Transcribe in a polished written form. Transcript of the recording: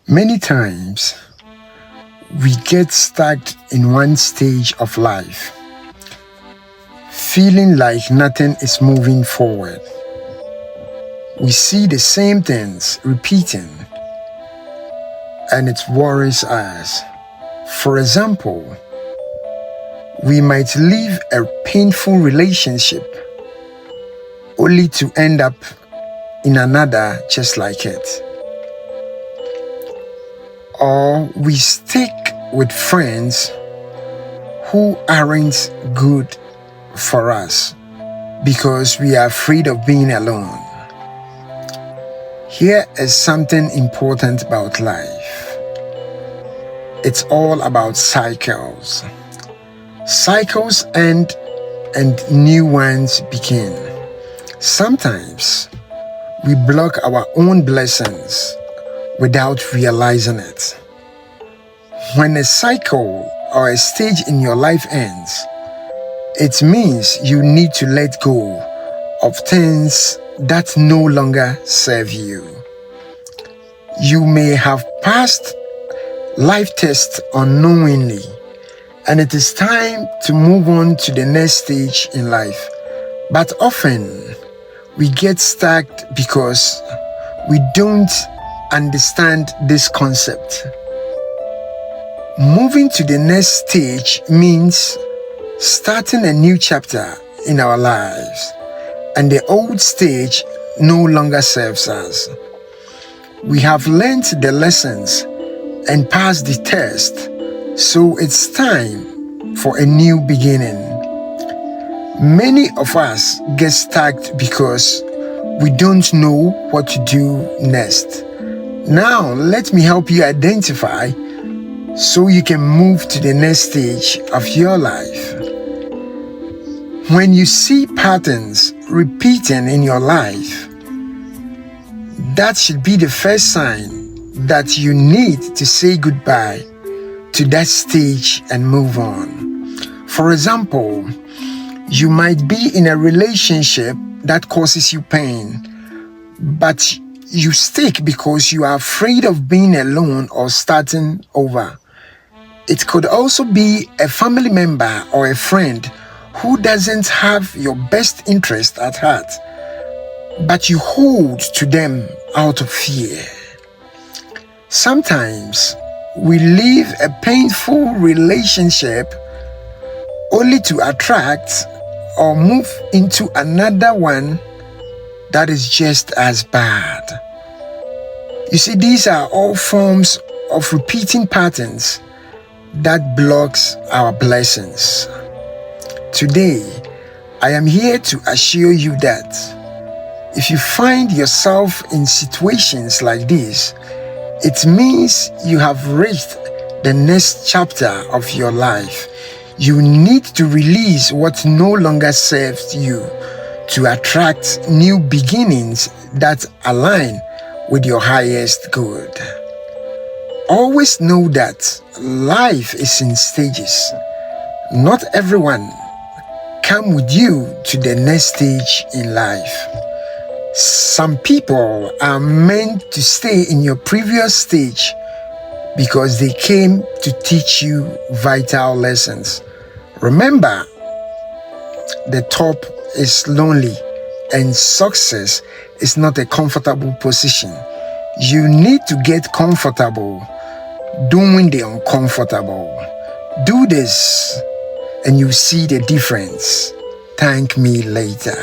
Many times, we get stuck in one stage of life, feeling like nothing is moving forward. We see the same things repeating, and it worries us. For example, we might leave a painful relationship only to end up in another just like it. Or we stick with friends who aren't good for us because we are afraid of being alone. Here is something important about life. It's all about cycles. Cycles end and new ones begin. Sometimes we block our own blessings without realizing it. When a cycle or a stage in your life ends, it means you need to let go of things that no longer serve you. You may have passed life tests unknowingly, and it is time to move on to the next stage in life. But often, we get stuck because we don't understand this concept. Moving to the next stage means starting a new chapter in our lives, and the old stage no longer serves us. We have learned the lessons and passed the test, so it's time for a new beginning. Many of us get stuck because we don't know what to do next. Now, let me help you identify so you can move to the next stage of your life. When you see patterns repeating in your life, that should be the first sign that you need to say goodbye to that stage and move on. For example, you might be in a relationship that causes you pain, but you stick because you are afraid of being alone or starting over. It could also be a family member or a friend who doesn't have your best interest at heart, but you hold to them out of fear. Sometimes we leave a painful relationship only to attract or move into another one that is just as bad. You see, these are all forms of repeating patterns that blocks our blessings. Today, I am here to assure you that if you find yourself in situations like this, it means you have reached the next chapter of your life. You need to release what no longer serves you to attract new beginnings that align with your highest good. Always know that life is in stages. Not everyone come with you to the next stage in life. Some people are meant to stay in your previous stage because they came to teach you vital lessons. Remember, the top is lonely and success is not a comfortable position. You need to get comfortable doing the uncomfortable. Do this and you see the difference. Thank me later.